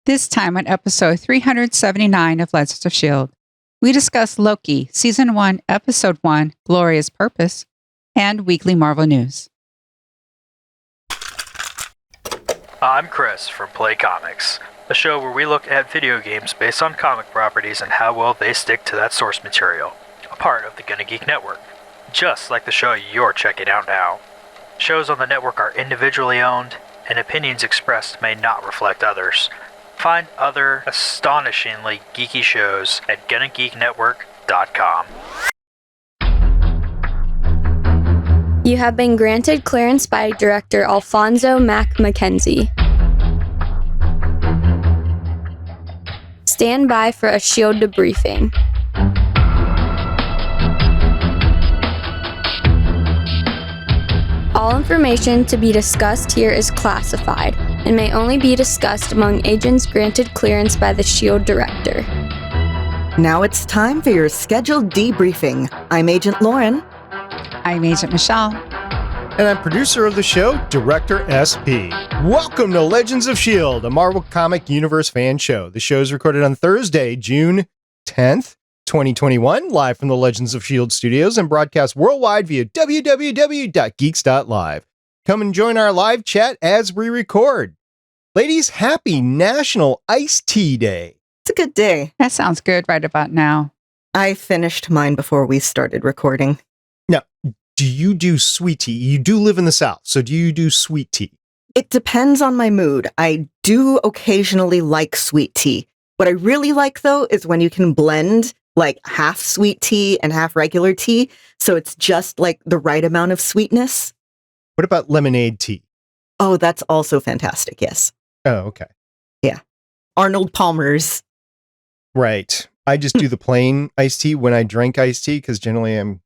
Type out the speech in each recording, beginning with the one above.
This time on episode 379 of Legends of S.H.I.E.L.D., we discuss Loki, Season 1, Episode 1, Glorious Purpose, and weekly Marvel news. I'm Chris from Play Comics, a show where we look at video games based on comic properties and how well they stick to that source material, a part of the Gonna Geek Network, just like the show you're checking out now. Shows on the network are individually owned, and opinions expressed may not reflect others. Find other astonishingly geeky shows at GonnaGeekNetwork.com. You have been granted clearance by Director Alfonso Mack Mackenzie. Stand by for a S.H.I.E.L.D. debriefing. All information to be discussed here is classified and may only be discussed among agents granted clearance by the S.H.I.E.L.D. Director. Now it's time for your scheduled debriefing. I'm Agent Lauren. I'm Agent Michelle. And I'm producer of the show, Director SP. Welcome to Legends of S.H.I.E.L.D., a Marvel Comic Universe fan show. The show is recorded on Thursday, June 10th, 2021, live from the Legends of S.H.I.E.L.D. studios and broadcast worldwide via www.geeks.live. Come and join our live chat as we record. Ladies, happy National Iced Tea Day. It's a good day. That sounds good right about now. I finished mine before we started recording. Now, do you do sweet tea? You do live in the South, so do you do sweet tea? It depends on my mood. I do occasionally like sweet tea. What I really like, though, is when you can blend like half sweet tea and half regular tea, so it's just like the right amount of sweetness. What about lemonade tea? Oh, that's also fantastic, yes. Oh, okay. Yeah. Arnold Palmer's. Right. I just do the plain iced tea when I drink iced tea, because generally I'm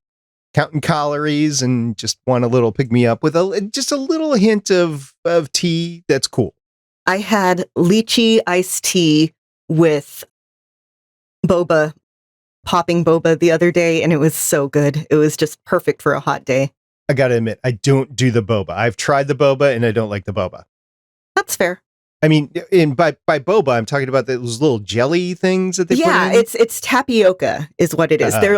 counting calories and just want a little pick me up with just a little hint of tea. That's cool. I had lychee iced tea with boba, popping boba the other day, and it was so good. It was just perfect for a hot day. I gotta admit, I don't do the boba. I've tried the boba and I don't like the boba. That's fair. I mean, by boba, I'm talking about those little jelly things that they put in. Yeah, it's tapioca is what it is. They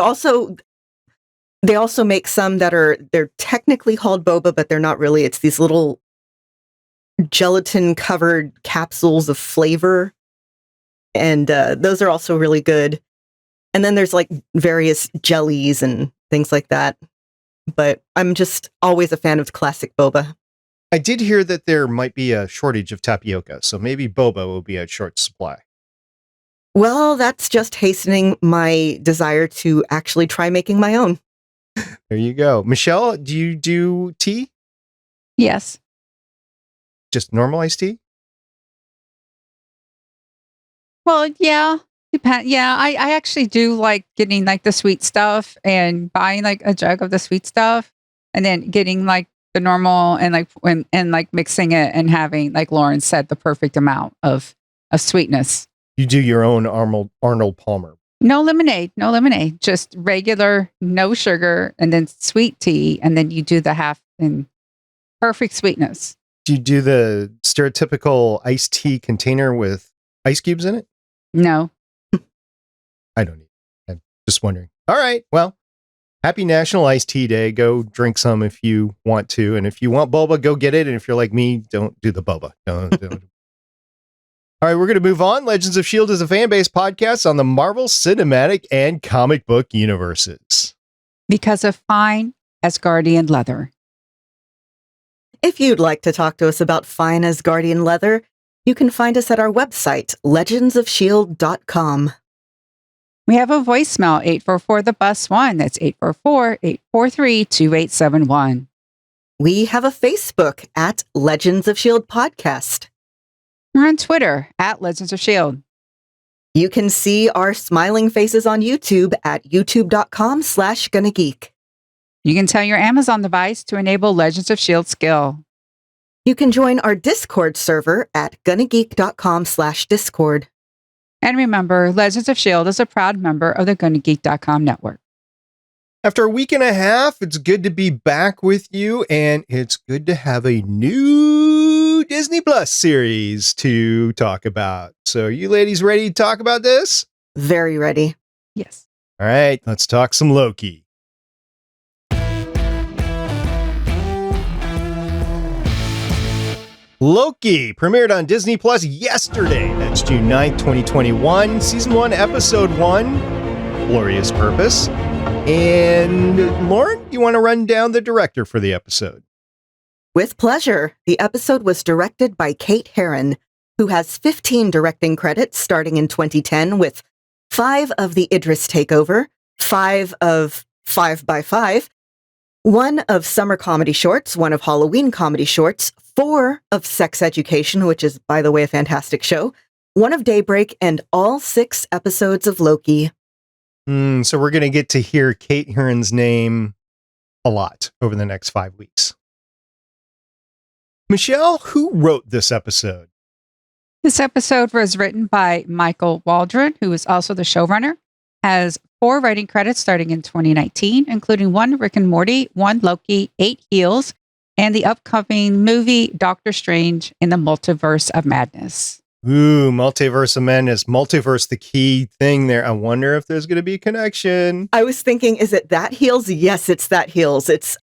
also make some that they're technically called boba, but they're not really. It's these little gelatin covered capsules of flavor. And those are also really good. And then there's like various jellies and things like that. But I'm just always a fan of classic boba. I did hear that there might be a shortage of tapioca, so maybe boba will be a short supply. Well, that's just hastening my desire to actually try making my own. There you go. Michelle, do you do tea? Yes. Just normal iced tea? Well, yeah. Yeah, I actually do like getting like the sweet stuff and buying like a jug of the sweet stuff and then getting like the normal and like like mixing it and having, like Lauren said, the perfect amount of sweetness. You do your own Arnold Palmer. No lemonade, just regular, no sugar, and then sweet tea, and then you do the half in perfect sweetness. Do you do the stereotypical iced tea container with ice cubes in it? No. I don't need it. I'm just wondering. All right. Well, happy National Iced Tea Day. Go drink some if you want to. And if you want boba, go get it. And if you're like me, don't do the boba. Don't. All right, we're going to move on. Legends of S.H.I.E.L.D. is a fan-based podcast on the Marvel Cinematic and comic book universes. Because of fine Asgardian leather. If you'd like to talk to us about fine Asgardian leather, you can find us at our website, legendsofshield.com. We have a voicemail, 844-THE-BUS-1. That's 844-843-2871. We have a Facebook at Legends of S.H.I.E.L.D. Podcast. We're on Twitter at Legends of S.H.I.E.L.D. You can see our smiling faces on YouTube at youtube.com/GonnaGeek. You can tell your Amazon device to enable Legends of S.H.I.E.L.D. skill. You can join our Discord server at GonnaGeek.com/Discord. And remember, Legends of S.H.I.E.L.D. is a proud member of the GonnaGeek.com network. After a week and a half, it's good to be back with you, and it's good to have a new Disney Plus series to talk about. So, you ladies ready to talk about this? Very ready. Yes. All right, let's talk some Loki. Loki premiered on Disney Plus yesterday. That's June 9th, 2021. Season 1, Episode 1, Glorious Purpose. And Lauren, you want to run down the director for the episode? With pleasure. The episode was directed by Kate Herron, who has 15 directing credits starting in 2010 with 5 of the Idris Takeover, 5 of 5 by 5, 1 of summer comedy shorts, 1 of Halloween comedy shorts, 4 of Sex Education, which is, by the way, a fantastic show, 1 of Daybreak, and all 6 episodes of Loki. So we're going to get to hear Kate Herron's name a lot over the next 5 weeks. Michelle, who wrote this episode? This episode was written by Michael Waldron, who is also the showrunner, has 4 writing credits starting in 2019, including 1 Rick and Morty, 1 Loki, 8 Heels, and the upcoming movie Doctor Strange in the Multiverse of Madness. Ooh, Multiverse of Madness. Multiverse, the key thing there. I wonder if there's going to be a connection. I was thinking, is it that Heels? Yes, it's that Heels. It's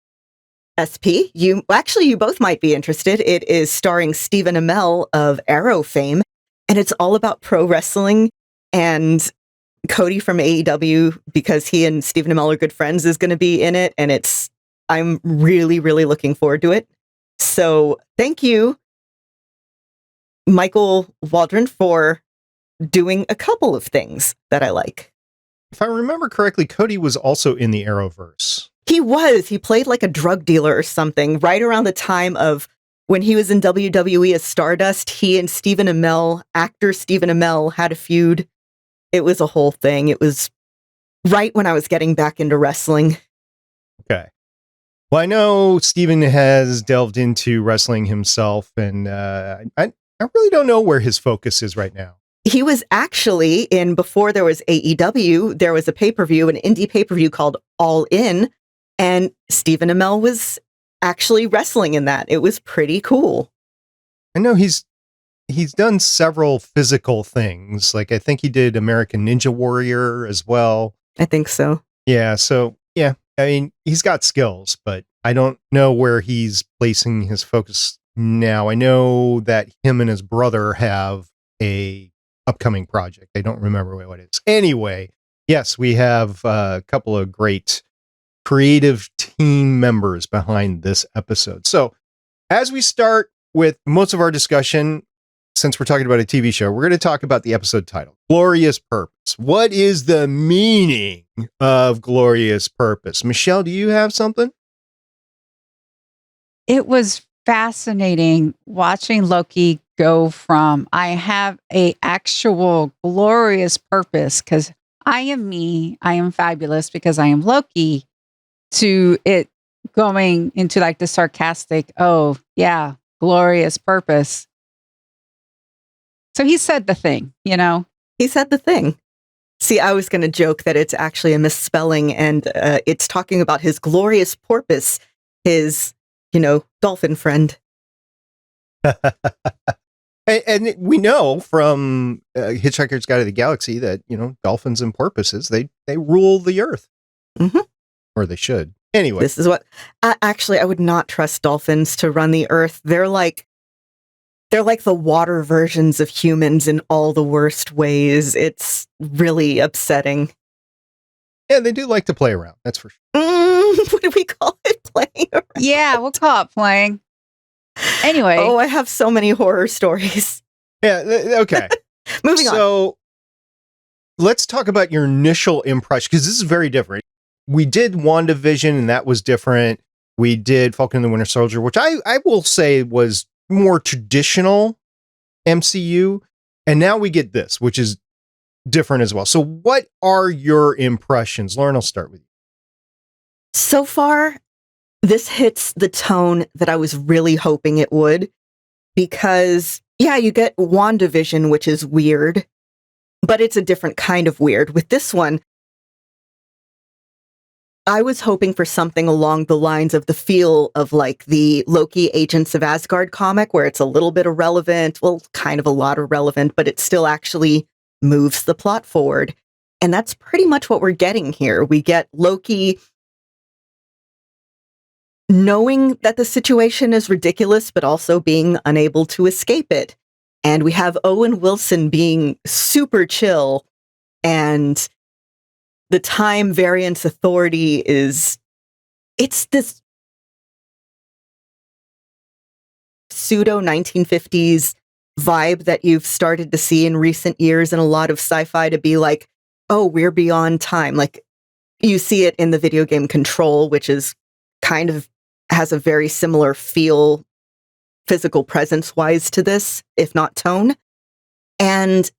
SP. You both might be interested. It is starring Stephen Amell of Arrow fame, and it's all about pro wrestling. And Cody from AEW, because he and Stephen Amell are good friends, is going to be in it, and I'm really, really looking forward to it. So thank you, Michael Waldron, for doing a couple of things that I like. If I remember correctly, Cody was also in the Arrowverse. He was. He played like a drug dealer or something right around the time of when he was in WWE as Stardust. He and Stephen Amell, actor Stephen Amell, had a feud. It was a whole thing. It was right when I was getting back into wrestling. Okay. Well, I know Stephen has delved into wrestling himself, and I really don't know where his focus is right now. He was actually before there was AEW, there was a pay-per-view, an indie pay-per-view called All In, and Stephen Amell was actually wrestling in that. It was pretty cool. I know he's done several physical things. Like I think he did American Ninja Warrior as well. I think so. Yeah, so yeah, I mean, he's got skills, but I don't know where he's placing his focus now. I know that him and his brother have a upcoming project. I don't remember what it is. Anyway, yes, we have a couple of great creative team members behind this episode. So as we start with most of our discussion, since we're talking about a TV show, we're going to talk about the episode title, Glorious Purpose. What is the meaning of Glorious Purpose? Michelle, do you have something? It was fascinating watching Loki go from I have a actual glorious purpose because I am me, I am fabulous because I am Loki, to it going into like the sarcastic, oh yeah, glorious purpose. So he said the thing, you know? He said the thing. See, I was going to joke that it's actually a misspelling, and it's talking about his glorious porpoise, his, dolphin friend. And we know from Hitchhiker's Guide to the Galaxy that, dolphins and porpoises, they rule the earth. Mm-hmm. Or they should. Anyway. This is what... actually, I would not trust dolphins to run the earth. They're like the water versions of humans in all the worst ways. It's really upsetting. Yeah, they do like to play around. That's for sure. What do we call it? Playing around? Yeah, we'll call it playing. Anyway. Oh, I have so many horror stories. Yeah, okay. Moving on. So let's talk about your initial impression, because this is very different. We did WandaVision, and that was different. We did Falcon and the Winter Soldier, which I will say was more traditional MCU. And now we get this, which is different as well. So what are your impressions? Lauren, I'll start with you. So far, this hits the tone that I was really hoping it would, because, yeah, you get WandaVision, which is weird, but it's a different kind of weird. With this one, I was hoping for something along the lines of the feel of like the Loki Agents of Asgard comic, where it's a little bit irrelevant, well, kind of a lot irrelevant, but it still actually moves the plot forward. And that's pretty much what we're getting here. We get Loki knowing that the situation is ridiculous, but also being unable to escape it. And we have Owen Wilson being super chill, and the Time Variance Authority it's this pseudo 1950s vibe that you've started to see in recent years in a lot of sci-fi, to be like, oh, we're beyond time. Like, you see it in the video game Control, which is kind of has a very similar feel, physical presence wise, to this, if not tone. And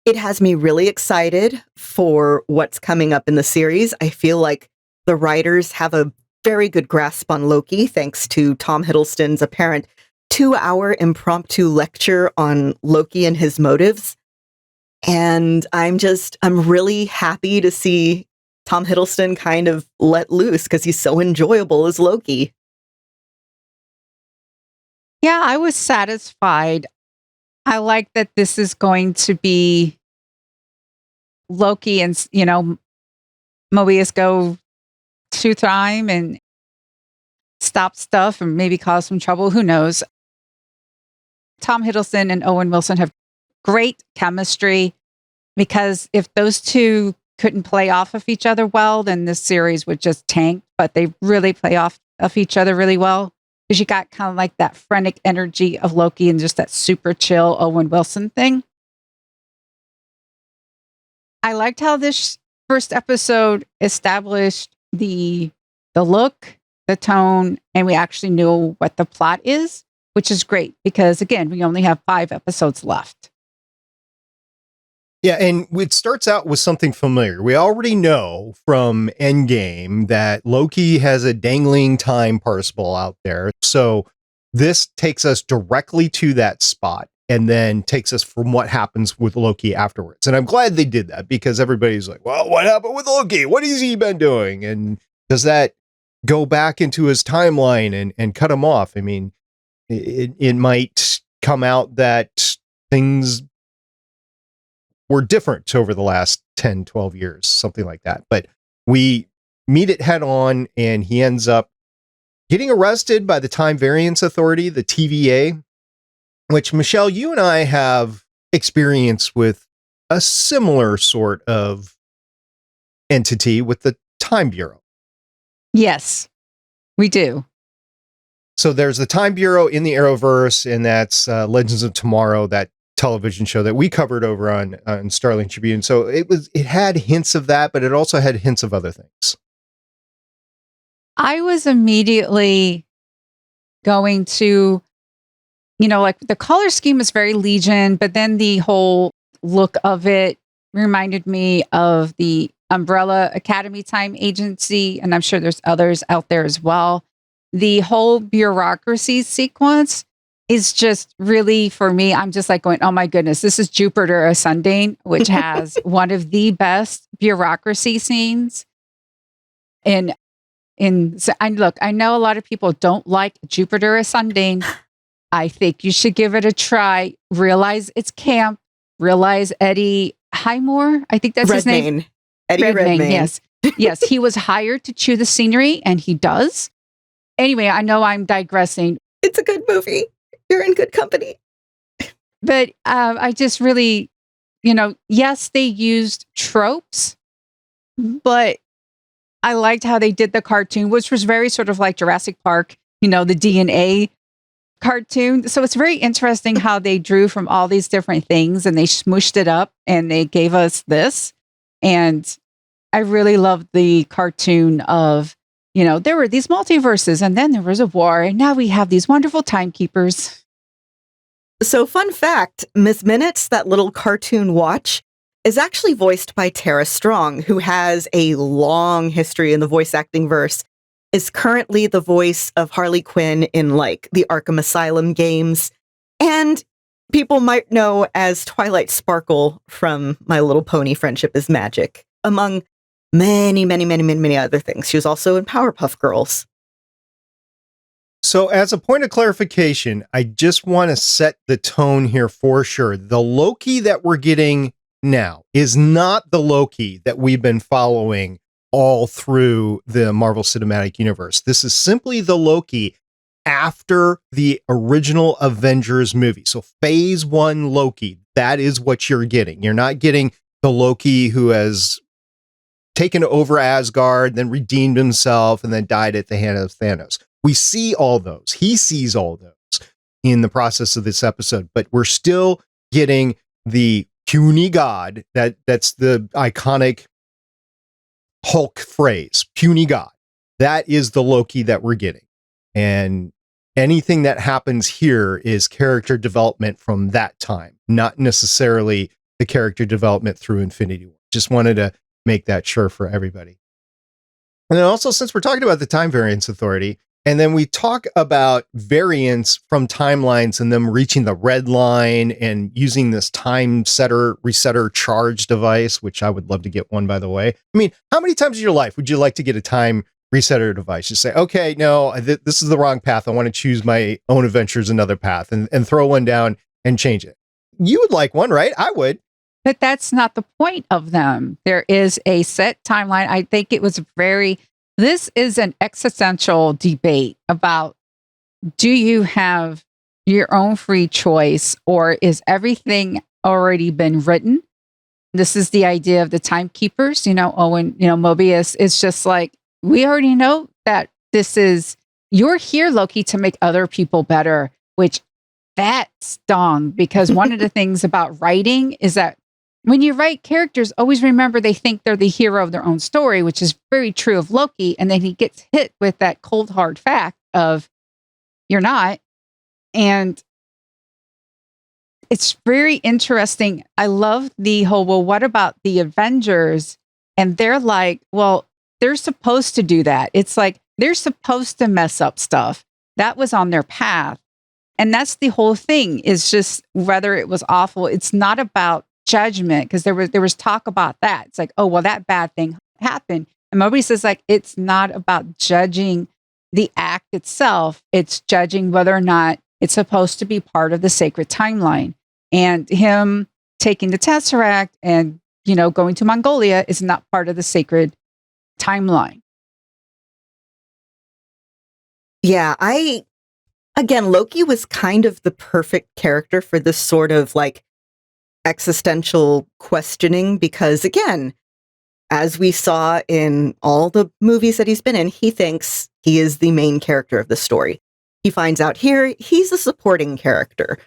it has me really excited for what's coming up in the series. I feel like the writers have a very good grasp on Loki, thanks to Tom Hiddleston's apparent 2-hour impromptu lecture on Loki and his motives. And I'm really happy to see Tom Hiddleston kind of let loose, because he's so enjoyable as Loki. Yeah, I was satisfied. I like that this is going to be Loki and, Mobius go to time and stop stuff and maybe cause some trouble. Who knows? Tom Hiddleston and Owen Wilson have great chemistry, because if those two couldn't play off of each other well, then this series would just tank. But they really play off of each other really well, because you got kind of like that frenetic energy of Loki and just that super chill Owen Wilson thing. I liked how this first episode established the look, the tone, and we actually knew what the plot is, which is great, because again, we only have 5 episodes left. Yeah, and it starts out with something familiar. We already know from Endgame that Loki has a dangling time participle out there. So this takes us directly to that spot, and then takes us from what happens with Loki afterwards. And I'm glad they did that, because everybody's like, well, what happened with Loki? What has he been doing? And does that go back into his timeline and cut him off? I mean, it might come out that things were different over the last 10, 12 years, something like that. But we meet it head on, and he ends up getting arrested by the Time Variance Authority, the TVA, which, Michelle, you and I have experience with a similar sort of entity with the Time Bureau. Yes, we do. So there's the Time Bureau in the Arrowverse, and that's Legends of Tomorrow, that television show that we covered over on Starling Tribune. So it had hints of that, but it also had hints of other things. I was immediately going to, like the color scheme is very Legion, but then the whole look of it reminded me of the Umbrella Academy Time Agency, and I'm sure there's others out there as well. The whole bureaucracy sequence is just really, for me, I'm just like going, oh my goodness, this is Jupiter Ascending, which has one of the best bureaucracy scenes. And look, I know a lot of people don't like Jupiter Ascending. I think you should give it a try. Realize it's camp. Realize Eddie Highmore, I think that's his name. Eddie Redmayne. Yes. Yes, he was hired to chew the scenery, and he does. Anyway, I know I'm digressing. It's a good movie. You're in good company. But I just really, yes, they used tropes, but I liked how they did the cartoon, which was very sort of like Jurassic Park, the DNA cartoon. So it's very interesting how they drew from all these different things and they smooshed it up and they gave us this. And I really loved the cartoon of, there were these multiverses and then there was a war and now we have these wonderful timekeepers. So fun fact, Miss Minutes, that little cartoon watch, is actually voiced by Tara Strong, who has a long history in the voice acting verse, is currently the voice of Harley Quinn in like the Arkham Asylum games, and people might know as Twilight Sparkle from My Little Pony Friendship is Magic, among many other things. She was also in Powerpuff Girls. So as a point of clarification, I just want to set the tone here for sure. The Loki that we're getting now is not the Loki that we've been following all through the Marvel Cinematic Universe. This is simply the Loki after the original Avengers movie. So phase 1 Loki, that is what you're getting. You're not getting the Loki who has taken over Asgard, then redeemed himself, and then died at the hand of Thanos. We see all those. He sees all those in the process of this episode, but we're still getting the puny god. That's the iconic Hulk phrase, puny god. That is the Loki that we're getting. And anything that happens here is character development from that time, not necessarily the character development through Infinity War. Just wanted to make that sure for everybody. And then also, since we're talking about the Time Variance Authority, and then we talk about variants from timelines and them reaching the red line and using this time setter, resetter charge device, which I would love to get one, by the way. I mean, how many times in your life would you like to get a time resetter device? You say, okay, no, this is the wrong path. I want to choose my own adventures, another path, and throw one down and change it. You would like one, right? I would. But that's not the point of them. There is a set timeline. I think it was this is an existential debate about, do you have your own free choice, or is everything already been written? This is the idea of the timekeepers, Owen, Mobius is just like, we already know that you're here, Loki, to make other people better, which that stung, because one of the things about writing is that when you write characters, always remember they think they're the hero of their own story, which is very true of Loki. And then he gets hit with that cold, hard fact of, you're not. And it's very interesting. I love the whole, well, what about the Avengers? And they're like, well, they're supposed to do that. It's like, they're supposed to mess up stuff. That was on their path. And that's the whole thing, is just whether it was awful. It's not about judgment, because there was talk about that. It's like, oh, well, that bad thing happened. And Moby says, like, it's not about judging the act itself. It's judging whether or not it's supposed to be part of the sacred timeline. And him taking the Tesseract and, going to Mongolia is not part of the sacred timeline. Yeah, again, Loki was kind of the perfect character for this sort of like existential questioning, because again, as we saw in all the movies that he's been in, he thinks he is the main character of the story. He finds out here he's a supporting character.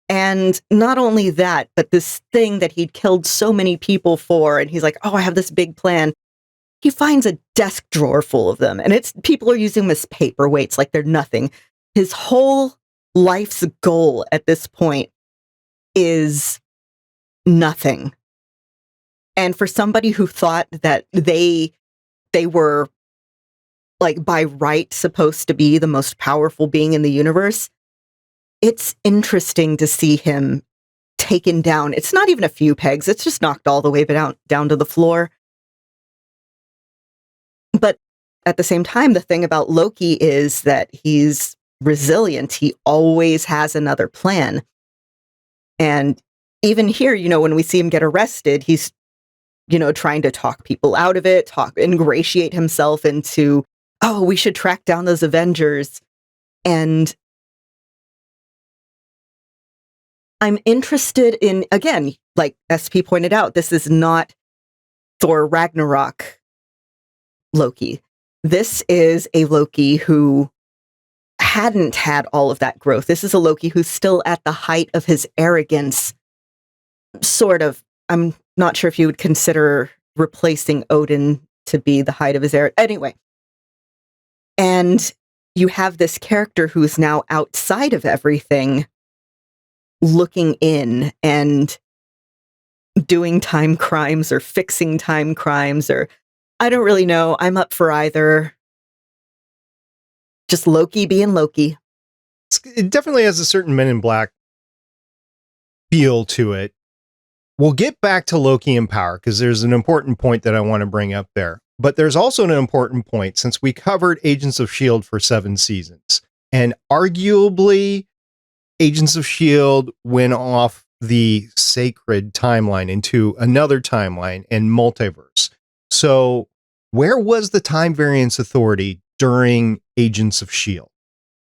And not only that, but this thing that he'd killed so many people for, and he's like, oh, I have this big plan. He finds a desk drawer full of them, and people are using them as paperweights like they're nothing. His whole life's goal at this point is nothing. And for somebody who thought that they were, like, by right supposed to be the most powerful being in the universe, it's interesting to see him taken down. It's not even a few pegs. It's just knocked all the way down to the floor. But at the same time, the thing about Loki is that he's resilient. He always has another plan. And even here, when we see him get arrested, he's, trying to talk people out of it, ingratiate himself into, oh, we should track down those Avengers. And I'm interested in, again, like SP pointed out, this is not Thor Ragnarok Loki. This is a Loki who hadn't had all of that growth. This is a Loki who's still at the height of his arrogance. Sort of. I'm not sure if you would consider replacing Odin to be the height of his arrogance. Anyway. And you have this character who's now outside of everything, looking in and doing time crimes or fixing time crimes, or I don't really know. I'm up for either. Just Loki being Loki. It definitely has a certain Men in Black feel to it. we'll get back to Loki and Power because there's an important point that I want to bring up there. But there's also an important point since we covered Agents of S.H.I.E.L.D. for 7 seasons. And arguably, Agents of S.H.I.E.L.D. went off the sacred timeline into another timeline and multiverse. So where was the Time Variance Authority during Agents of S.H.I.E.L.D.?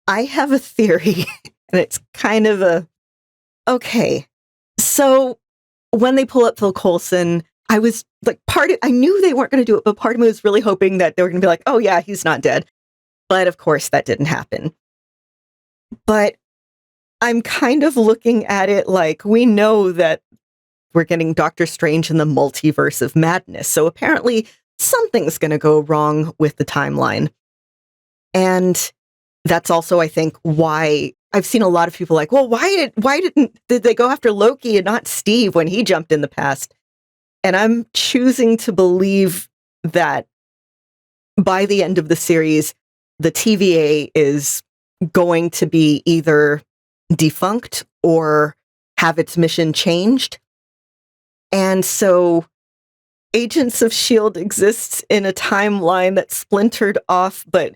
I have a theory, and it's kind of okay. So when they pull up Phil Coulson, I was like, I knew they weren't going to do it, but part of me was really hoping that they were going to be like, oh yeah, he's not dead. But of course that didn't happen. But I'm kind of looking at it like we know that we're getting Doctor Strange in the multiverse of madness. So apparently something's going to go wrong with the timeline. And that's also, I think, why I've seen a lot of people like, well, why did they go after Loki and not Steve when he jumped in the past? And I'm choosing to believe that by the end of the series, the TVA is going to be either defunct or have its mission changed. And so Agents of S.H.I.E.L.D. exists in a timeline that's splintered off, but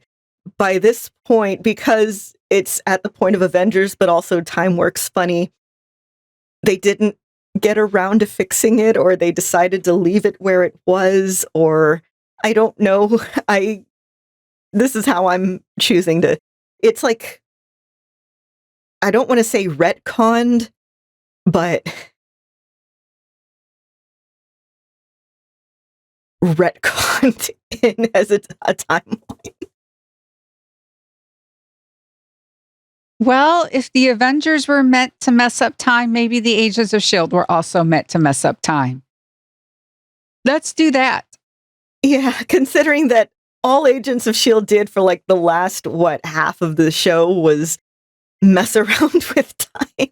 by this point, because it's at the point of Avengers, but also time works funny, they didn't get around to fixing it, or they decided to leave it where it was, or I don't know. This is how I'm choosing to. It's like, I don't want to say retconned, but retconned in as a timeline. Well, if the Avengers were meant to mess up time, maybe the Agents of S.H.I.E.L.D. were also meant to mess up time. Let's do that. Yeah, considering that all Agents of S.H.I.E.L.D. did for like the last, half of the show was mess around with time,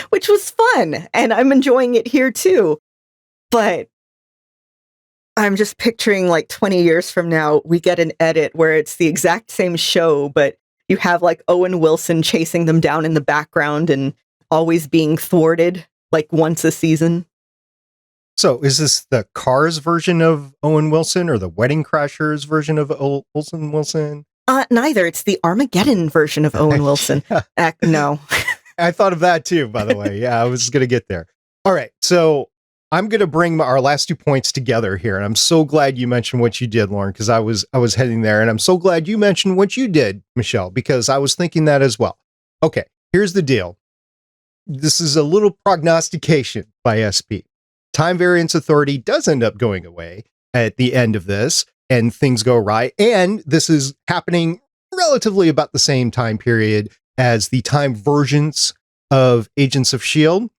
which was fun. And I'm enjoying it here too. But I'm just picturing like 20 years from now, we get an edit where it's the exact same show, but you have like Owen Wilson chasing them down in the background and always being thwarted like once a season. So is this the Cars version of Owen Wilson or the Wedding Crashers version of Wilson? Neither. It's the Armageddon version of Owen Wilson. No. I thought of that too, by the way. Yeah, I was going to get there. All right. So I'm going to bring our last 2 points together here. And I'm so glad you mentioned what you did, Lauren, because I was heading there. And I'm so glad you mentioned what you did, Michelle, because I was thinking that as well. Okay, here's the deal. This is a little prognostication by SP. Time Variance Authority does end up going away at the end of this, and things go right. And this is happening relatively about the same time period as the time versions of Agents of S.H.I.E.L.D.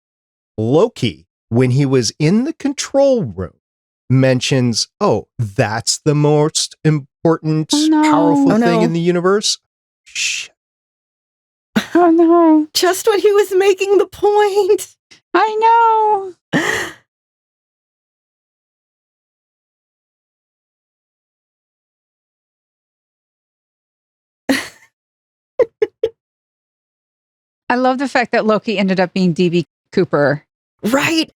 Loki, when he was in the control room, mentions, oh, that's the most important, powerful thing in the universe. Shh. Oh no. Just when he was making the point. I know. I love the fact that Loki ended up being D.B. Cooper. Right.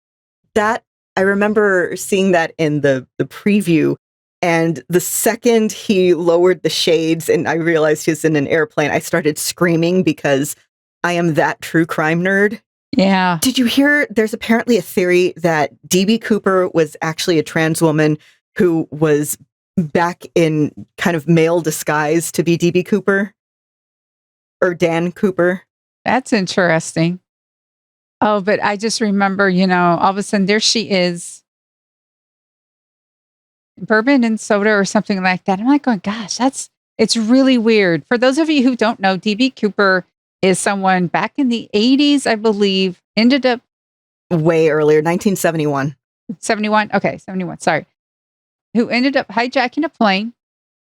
That I remember seeing that in the preview. And the second he lowered the shades and I realized he was in an airplane, I started screaming because I am that true crime nerd. Yeah. Did you hear there's apparently a theory that D.B. Cooper was actually a trans woman who was back in kind of male disguise to be D.B. Cooper? Or Dan Cooper? That's interesting. Oh, but I just remember, all of a sudden there she is. Bourbon and soda or something like that. I'm like going, gosh, it's really weird. For those of you who don't know, D.B. Cooper is someone back in the 80s, I believe, ended up way earlier, 1971. 71. Okay, 71. Sorry. Who ended up hijacking a plane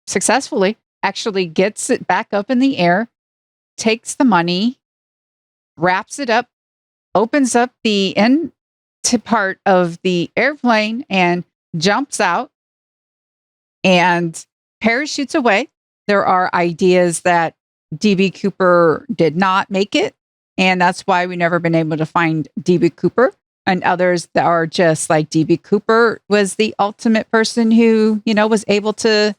successfully, actually gets it back up in the air, takes the money, wraps it up, opens up the end part of the airplane and jumps out and parachutes away. There are ideas that D.B. Cooper did not make it, and that's why we've never been able to find D.B. Cooper. and others that are just like DB Cooper was the ultimate person who, was able to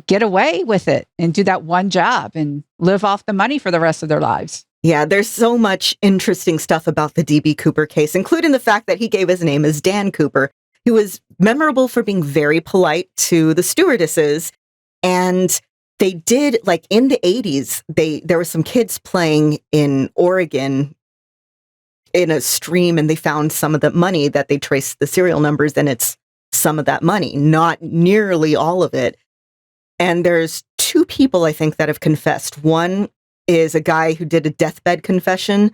get away with it and do that one job and live off the money for the rest of their lives. Yeah, there's so much interesting stuff about the DB Cooper case, including the fact that he gave his name as Dan Cooper, who was memorable for being very polite to the stewardesses. And they did, like in the 80s, there were some kids playing in Oregon in a stream, and they found some of the money that they traced the serial numbers, and it's some of that money, not nearly all of it. And there's two people, I think, that have confessed. One is a guy who did a deathbed confession,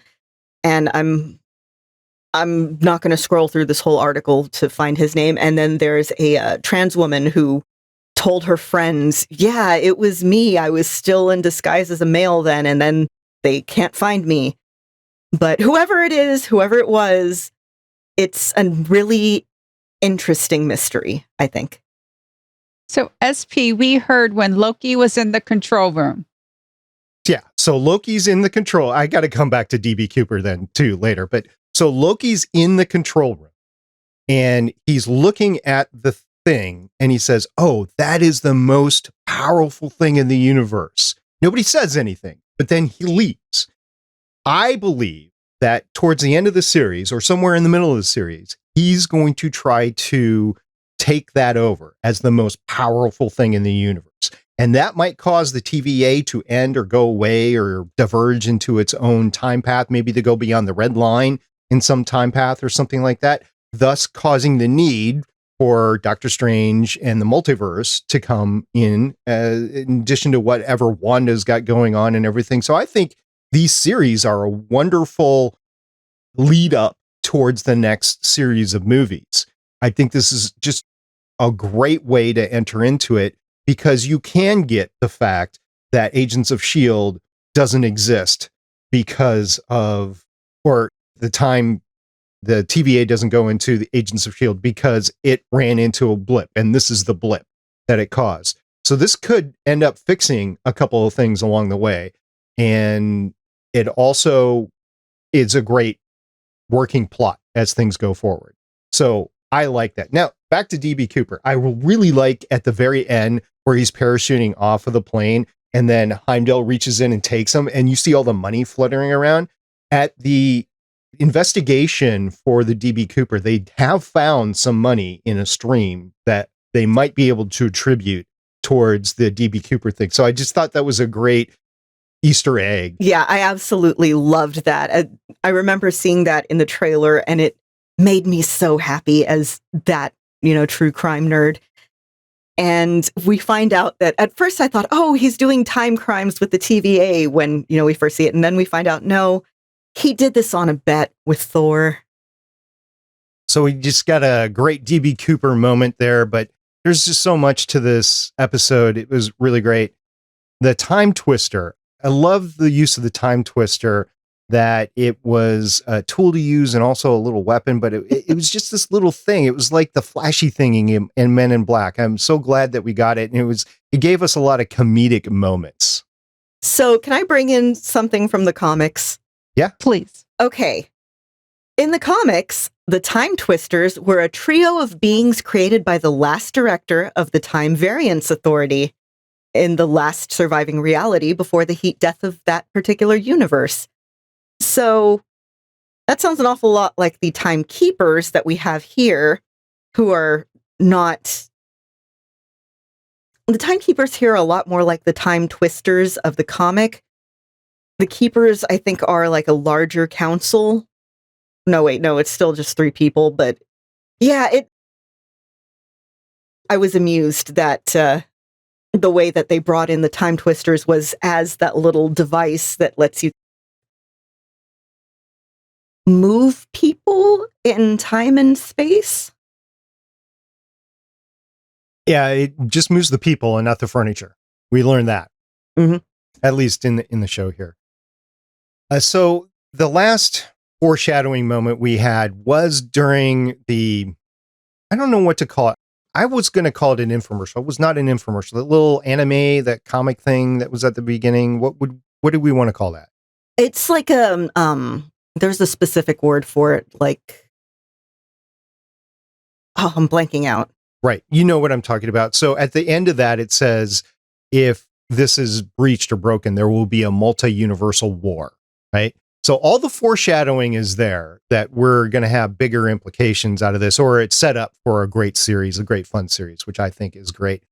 and I'm not going to scroll through this whole article to find his name. And then there's a trans woman who told her friends, yeah, it was me. I was still in disguise as a male then, and then they can't find me. But whoever it is, whoever it was, it's a really interesting mystery, I think. So, SP, we heard when Loki was in the control room. Yeah, so Loki's in the control. I got to come back to DB Cooper then too later. But so Loki's in the control room and he's looking at the thing and he says, oh, that is the most powerful thing in the universe. Nobody says anything, but then he leaves. I believe that towards the end of the series or somewhere in the middle of the series, he's going to try to take that over as the most powerful thing in the universe. And that might cause the TVA to end or go away or diverge into its own time path, maybe to go beyond the red line in some time path or something like that, thus causing the need for Doctor Strange and the multiverse to come in addition to whatever Wanda's got going on and everything. So I think these series are a wonderful lead up towards the next series of movies. I think this is just a great way to enter into it because you can get the fact that Agents of S.H.I.E.L.D. doesn't exist because of, or the time the TVA doesn't go into the Agents of S.H.I.E.L.D. because it ran into a blip, and this is the blip that it caused. So this could end up fixing a couple of things along the way. And it also is a great working plot as things go forward. So I like that. Now, back to DB Cooper. I really like at the very end where he's parachuting off of the plane and then Heimdall reaches in and takes him and you see all the money fluttering around. At the investigation for the DB Cooper, they have found some money in a stream that they might be able to attribute towards the DB Cooper thing. So I just thought that was a great Easter egg. Yeah, I absolutely loved that. I remember seeing that in the trailer and it made me so happy as that, true crime nerd. And we find out that at first I thought, oh, he's doing time crimes with the TVA when, we first see it. And then we find out, no, he did this on a bet with Thor. So we just got a great DB Cooper moment there, but there's just so much to this episode. It was really great. The time twister. I love the use of the time twister, that it was a tool to use and also a little weapon, but it was just this little thing. It was like the flashy thing in Men in Black. I'm so glad that we got it. And it gave us a lot of comedic moments. So can I bring in something from the comics? Yeah, please. Okay. In the comics, the Time Twisters were a trio of beings created by the last director of the Time Variance Authority in the last surviving reality before the heat death of that particular universe. So that sounds an awful lot like the Timekeepers that we have here, who are not... The Timekeepers here are a lot more like the Time Twisters of the comic. The Keepers, I think, are like a larger council. No, it's still just 3 people, but yeah, I was amused that the way that they brought in the Time Twisters was as that little device that lets you move people in time and space. Yeah, it just moves the people and not the furniture. We learned that, at least in the show here. So the last foreshadowing moment we had was during I don't know what to call it. I was going to call it an infomercial. It was not an infomercial. The little anime, that comic thing that was at the beginning. What do we want to call that? It's like there's a specific word for it, like Oh, I'm blanking out. Right. You know what I'm talking about. So at the end of that, it says, if this is breached or broken, there will be a multi-universal war, right? So all the foreshadowing is there that we're going to have bigger implications out of this, or it's set up for a great series, a great fun series, which I think is great.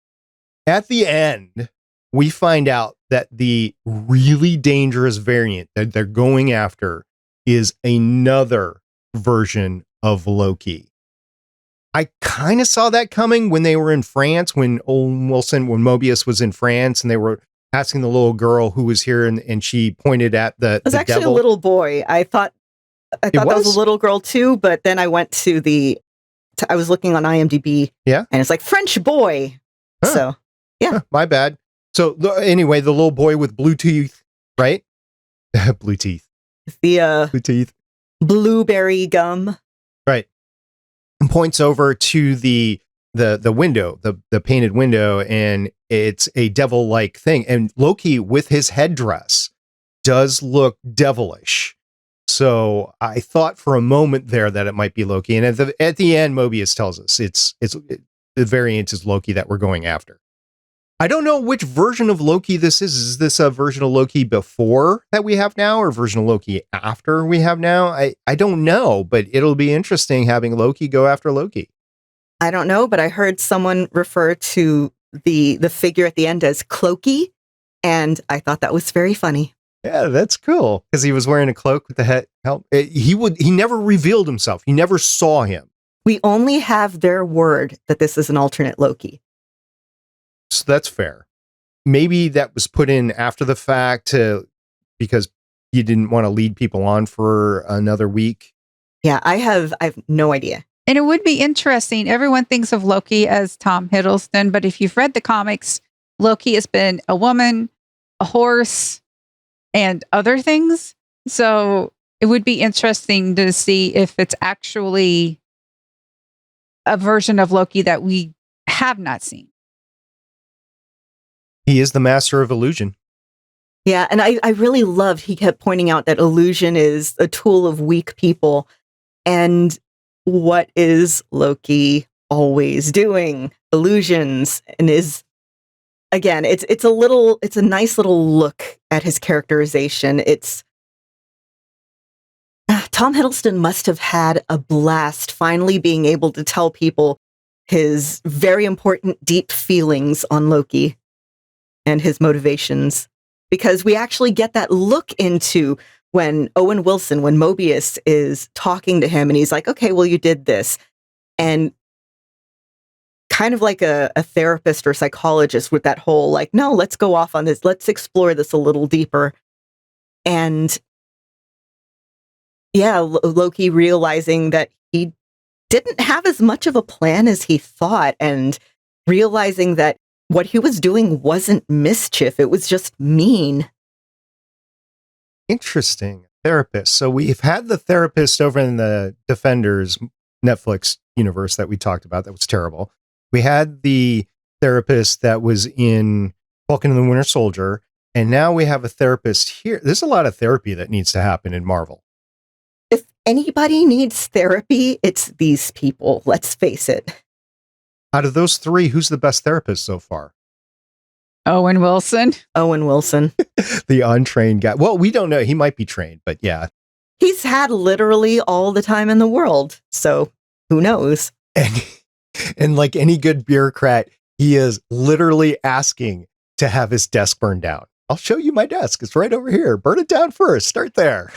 At the end, we find out that the really dangerous variant that they're going after is another version of Loki. I kind of saw that coming when they were in France, when Mobius was in France, and they were asking the little girl who was here, and she pointed at the It was actually devil. a little boy. I thought that was a little girl too, but then I went to I was looking on IMDb. Yeah. And it's like French boy. Huh. So, yeah. My bad. So anyway, the little boy with blue teeth, right? Blue teeth. The Blue teeth. Blueberry gum. Right. And points over to the window, the painted window, and it's a devil-like thing. And Loki, with his headdress, does look devilish. So I thought for a moment there that it might be Loki. And at the end, Mobius tells us the variant is Loki that we're going after. I don't know which version of Loki this is. Is this a version of Loki before that we have now, or version of Loki after we have now? I don't know, but it'll be interesting having Loki go after Loki. I don't know, but I heard someone refer to the figure at the end as Cloaky, and I thought that was very funny. Yeah, that's cool, because he was wearing a cloak with the head help. He never revealed himself. You never saw him. We only have their word that this is an alternate Loki. So that's fair. Maybe that was put in after the fact because you didn't want to lead people on for another week. Yeah, I have no idea. And it would be interesting. Everyone thinks of Loki as Tom Hiddleston, but if you've read the comics, Loki has been a woman, a horse, and other things. So it would be interesting to see if it's actually a version of Loki that we have not seen. He is the master of illusion. Yeah, and I really loved, he kept pointing out that illusion is a tool of weak people. And what is Loki always doing? Illusions. And again, it's a nice little look at his characterization. Tom Hiddleston must have had a blast finally being able to tell people his very important deep feelings on Loki and his motivations, because we actually get that look into when Mobius is talking to him and he's like, okay, well, you did this. And kind of like a therapist or psychologist with that whole, like, no, let's go off on this. Let's explore this a little deeper. And yeah, Loki realizing that he didn't have as much of a plan as he thought, and realizing that what he was doing wasn't mischief. It was just mean. Interesting. Therapist. So we've had the therapist over in the Defenders Netflix universe that we talked about. That was terrible. We had the therapist that was in Falcon and the Winter Soldier. And now we have a therapist here. There's a lot of therapy that needs to happen in Marvel. If anybody needs therapy, it's these people. Let's face it. Out of those three, who's the best therapist so far? Owen Wilson. Owen Wilson. The untrained guy. Well, we don't know. He might be trained, but yeah. He's had literally all the time in the world. So who knows? And like any good bureaucrat, he is literally asking to have his desk burned down. I'll show you my desk. It's right over here. Burn it down first. Start there.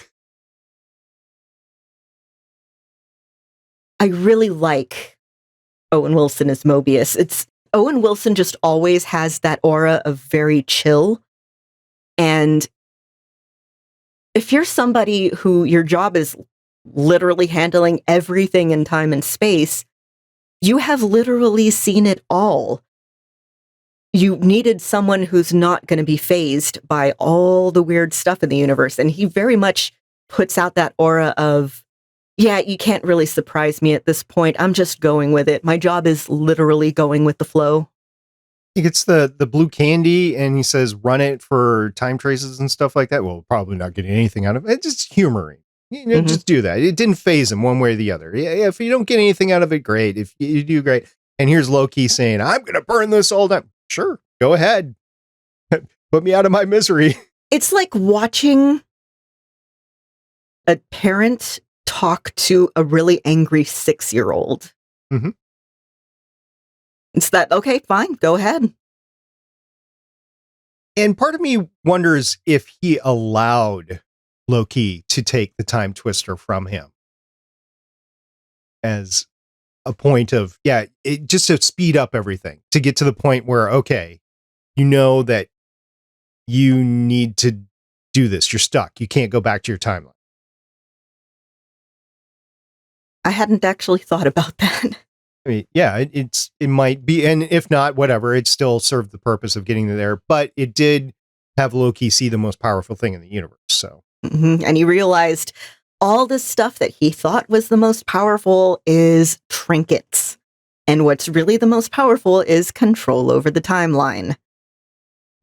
I really like Owen Wilson as Mobius. Owen Wilson just always has that aura of very chill. And if you're somebody who your job is literally handling everything in time and space, you have literally seen it all. You needed someone who's not going to be fazed by all the weird stuff in the universe. And he very much puts out that aura of, yeah, you can't really surprise me at this point. I'm just going with it. My job is literally going with the flow. He gets the blue candy and he says, run it for time traces and stuff like that. Well, probably not getting anything out of it. It's just humoring. Just do that. It didn't phase him one way or the other. Yeah, if you don't get anything out of it, great. If you do, great. And here's Loki saying, I'm going to burn this all down. Sure, go ahead. Put me out of my misery. It's like watching a parent talk to a really angry 6-year-old. Mm-hmm. It's that, okay, fine, go ahead. And part of me wonders if he allowed Loki to take the time twister from him as a point of, just to speed up everything, to get to the point where, okay, you know that you need to do this. You're stuck. You can't go back to your timeline. I hadn't actually thought about that. I mean, yeah, it might be, and if not, whatever, it still served the purpose of getting there, but it did have Loki see the most powerful thing in the universe, so. Mm-hmm. And he realized all the stuff that he thought was the most powerful is trinkets. And what's really the most powerful is control over the timeline.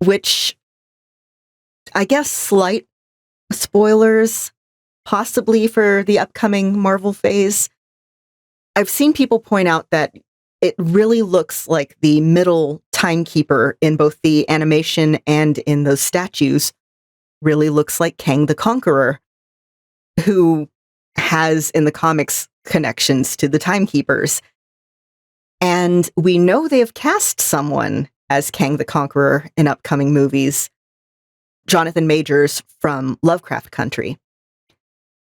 Which, I guess, slight spoilers, possibly for the upcoming Marvel phase. I've seen people point out that it really looks like the middle timekeeper in both the animation and in those statues really looks like Kang the Conqueror, who has in the comics connections to the timekeepers. And we know they have cast someone as Kang the Conqueror in upcoming movies, Jonathan Majors from Lovecraft Country.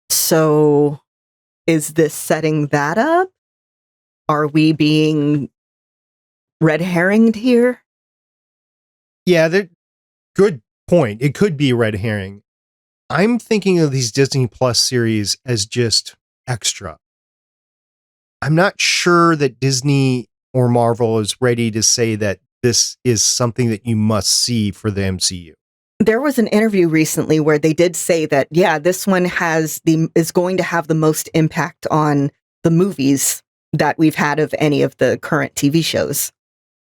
So is this setting that up? Are we being red herringed here? Yeah, good point. It could be a red herring. I'm thinking of these Disney Plus series as just extra. I'm not sure that Disney or Marvel is ready to say that this is something that you must see for the MCU. There was an interview recently where they did say that, this one is going to have the most impact on the movies that we've had of any of the current TV shows.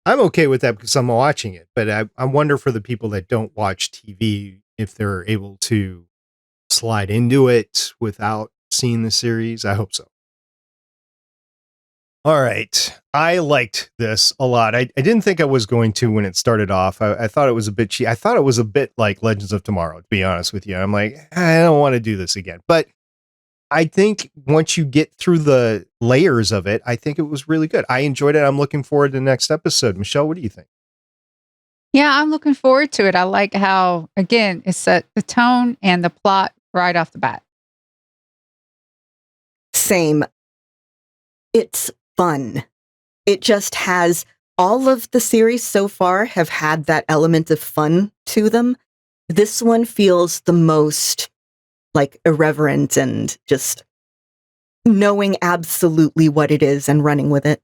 I'm okay with that because I'm watching it, but I wonder for the people that don't watch TV if they're able to slide into it without seeing the series. I hope so. All right. I liked this a lot. I didn't think I was going to when it started off. I thought it was a bit cheap. I thought it was a bit like Legends of Tomorrow, to be honest with you. I'm like, I don't want to do this again. But I think once you get through the layers of it, I think it was really good. I enjoyed it. I'm looking forward to the next episode. Michelle, what do you think? Yeah, I'm looking forward to it. I like how, again, it set the tone and the plot right off the bat. Same. It's fun. It just has all of the series so far have had that element of fun to them. This one feels the most like irreverent and just knowing absolutely what it is and running with it.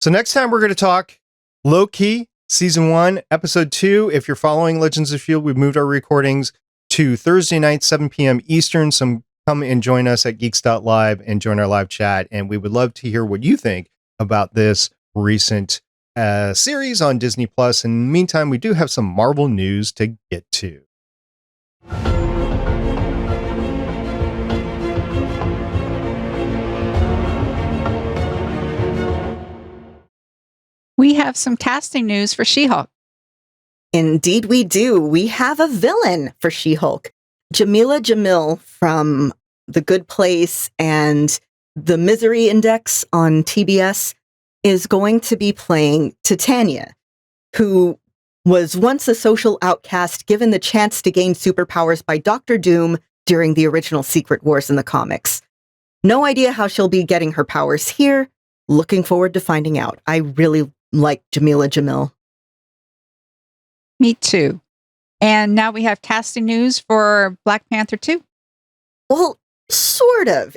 So next time we're going to talk Loki season 1, episode 2. If you're following Legends of S.H.I.E.L.D., we've moved our recordings to Thursday night, 7 p.m. Eastern. So come and join us at geeks.live and join our live chat. And we would love to hear what you think about this recent series on Disney Plus. In the meantime, we do have some Marvel news to get to. We have some casting news for She-Hulk. Indeed we do. We have a villain for She-Hulk. Jamila Jamil from The Good Place and The Misery Index on TBS is going to be playing Titania, who was once a social outcast given the chance to gain superpowers by Doctor Doom during the original Secret Wars in the comics. No idea how she'll be getting her powers here. Looking forward to finding out. I really like Jamila Jamil. Me too. And now we have casting news for Black Panther 2. Well, sort of.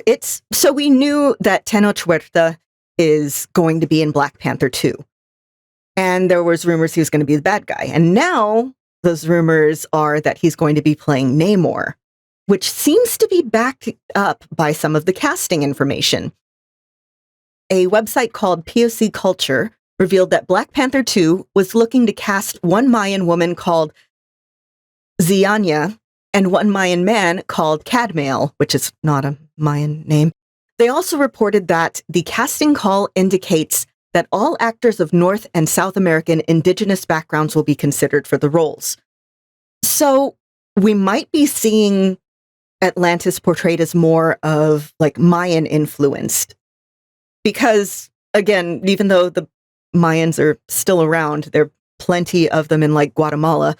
So we knew that Tenoch Huerta is going to be in Black Panther 2. And there was rumors he was going to be the bad guy. And now those rumors are that he's going to be playing Namor, which seems to be backed up by some of the casting information. A website called POC Culture revealed that Black Panther 2 was looking to cast one Mayan woman called Zianya and one Mayan man called Cadmail, which is not a Mayan name. They also reported that the casting call indicates that all actors of North and South American indigenous backgrounds will be considered for the roles. So we might be seeing Atlantis portrayed as more of like Mayan influenced. Because again, even though the Mayans are still around, there are plenty of them in like Guatemala,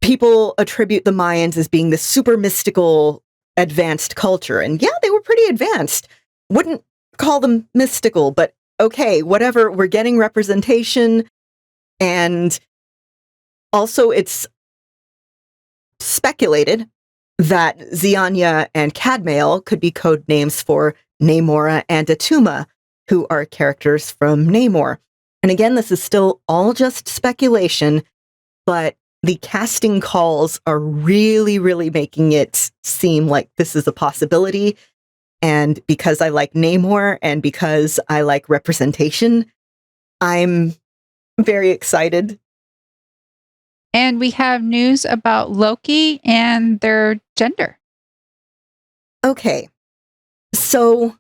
people attribute the Mayans as being this super mystical, advanced culture. And yeah, they were pretty advanced. Wouldn't call them mystical, but okay, whatever. We're getting representation. And also it's speculated that Zianya and Cadmail could be code names for Namora and Atuma, who are characters from Namor. And again, this is still all just speculation, but the casting calls are really, really making it seem like this is a possibility. And because I like Namor and because I like representation, I'm very excited. And we have news about Loki and their gender. Okay. So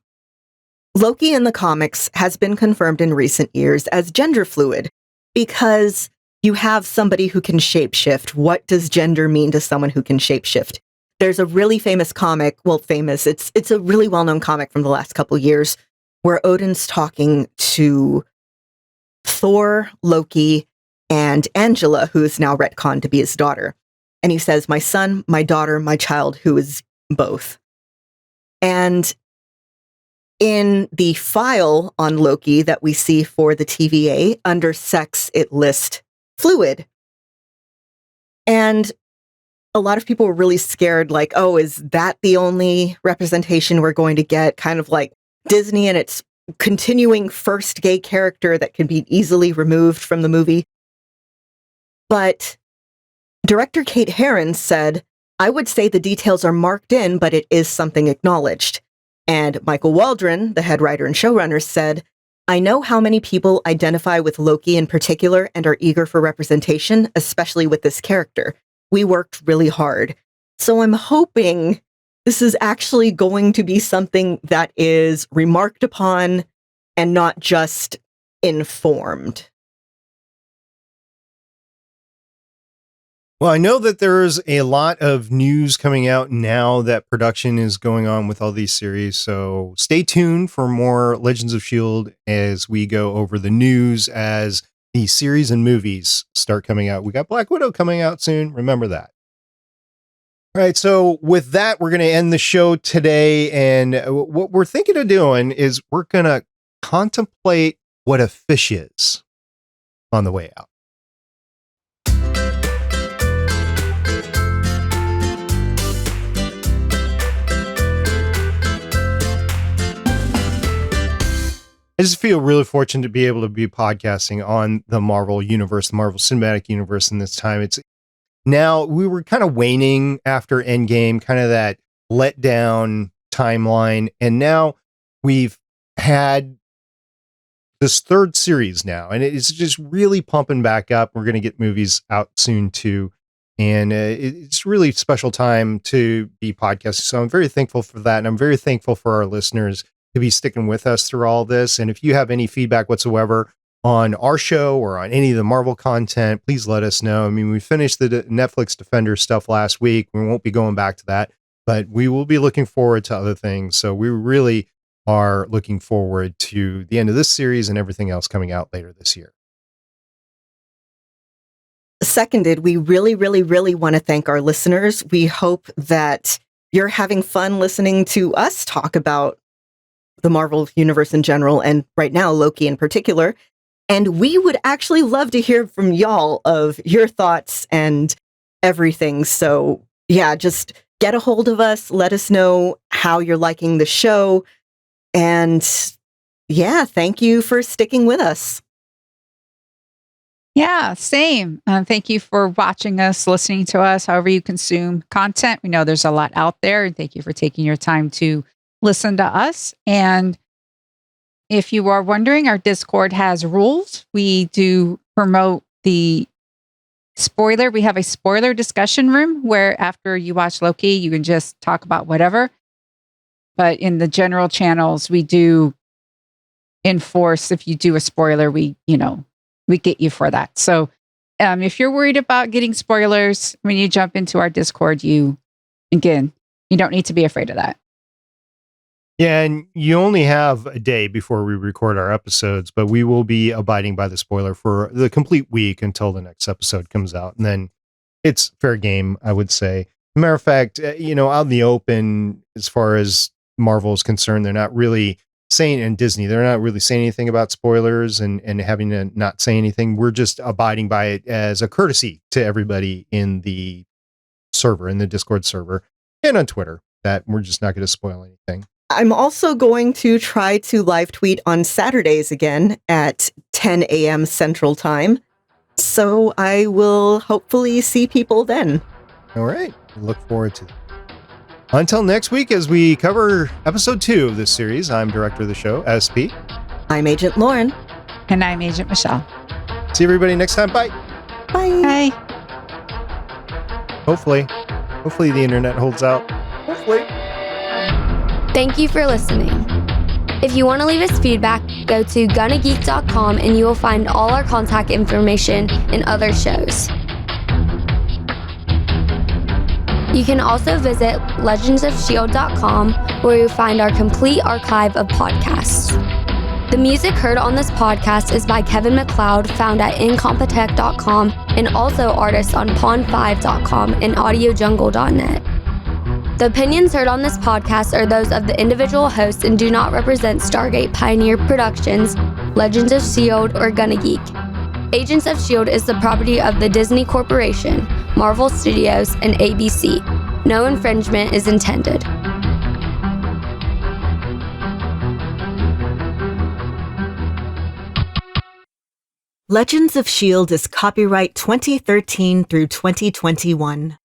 Loki in the comics has been confirmed in recent years as gender fluid because you have somebody who can shapeshift. What does gender mean to someone who can shapeshift? There's a really famous comic, it's a really well-known comic from the last couple years where Odin's talking to Thor, Loki, and Angela, who is now retconned to be his daughter. And he says, my son, my daughter, my child, who is both. And in the file on Loki that we see for the TVA, under sex, it lists fluid. And a lot of people were really scared, like, oh, is that the only representation we're going to get? Kind of like Disney and its continuing first gay character that can be easily removed from the movie. But director Kate Herron said, I would say the details are marked in, but it is something acknowledged. And Michael Waldron, the head writer and showrunner, said, I know how many people identify with Loki in particular and are eager for representation, especially with this character. We worked really hard. So I'm hoping this is actually going to be something that is remarked upon and not just informed. Well, I know that there's a lot of news coming out now that production is going on with all these series. So stay tuned for more Legends of S.H.I.E.L.D. as we go over the news as the series and movies start coming out. We got Black Widow coming out soon. Remember that. All right. So with that, we're going to end the show today. And what we're thinking of doing is we're going to contemplate what a fish is on the way out. I just feel really fortunate to be able to be podcasting on the Marvel universe, the Marvel Cinematic Universe in this time. It's now we were kind of waning after Endgame, kind of that letdown timeline. And now we've had this third series now, and it's just really pumping back up. We're going to get movies out soon too. And it's really special time to be podcasting. So I'm very thankful for that. And I'm very thankful for our listeners to be sticking with us through all this. And if you have any feedback whatsoever on our show or on any of the Marvel content, please let us know. I mean, we finished the Netflix Defender stuff last week. We won't be going back to that, but we will be looking forward to other things. So we really are looking forward to the end of this series and everything else coming out later this year. Seconded, we really, really, really want to thank our listeners. We hope that you're having fun listening to us talk about the Marvel Universe in general, and right now, Loki in particular. And we would actually love to hear from y'all of your thoughts and everything. So yeah, just get a hold of us. Let us know how you're liking the show. And yeah, thank you for sticking with us. Yeah, same. Thank you for watching us, listening to us, however you consume content. We know there's a lot out there. And thank you for taking your time to listen to us. And if you are wondering, our Discord has rules. We do promote the spoiler. We have a spoiler discussion room where after you watch Loki, you can just talk about whatever. But in the general channels, we do enforce if you do a spoiler, we get you for that. So if you're worried about getting spoilers when you jump into our Discord, you don't need to be afraid of that. Yeah, and you only have a day before we record our episodes, but we will be abiding by the spoiler for the complete week until the next episode comes out. And then it's fair game, I would say. Matter of fact, out in the open, as far as Marvel is concerned, they're not really saying, and Disney, they're not really saying anything about spoilers and having to not say anything. We're just abiding by it as a courtesy to everybody in the server, in the Discord server, and on Twitter, that we're just not going to spoil anything. I'm also going to try to live tweet on Saturdays again at 10 a.m. Central Time. So I will hopefully see people then. All right. Look forward to it. Until next week, as we cover episode 2 of this series, I'm director of the show, SP. I'm Agent Lauren. And I'm Agent Michelle. See everybody next time. Bye. Bye. Bye. Hopefully the internet holds out. Hopefully. Thank you for listening. If you want to leave us feedback, go to gonnageek.com and you will find all our contact information and other shows. You can also visit legendsofshield.com where you'll find our complete archive of podcasts. The music heard on this podcast is by Kevin MacLeod, found at incompetech.com, and also artists on pond5.com and audiojungle.net. The opinions heard on this podcast are those of the individual hosts and do not represent Stargate Pioneer Productions, Legends of S.H.I.E.L.D., or Gonna Geek. Agents of S.H.I.E.L.D. is the property of the Disney Corporation, Marvel Studios, and ABC. No infringement is intended. Legends of S.H.I.E.L.D. is copyright 2013 through 2021.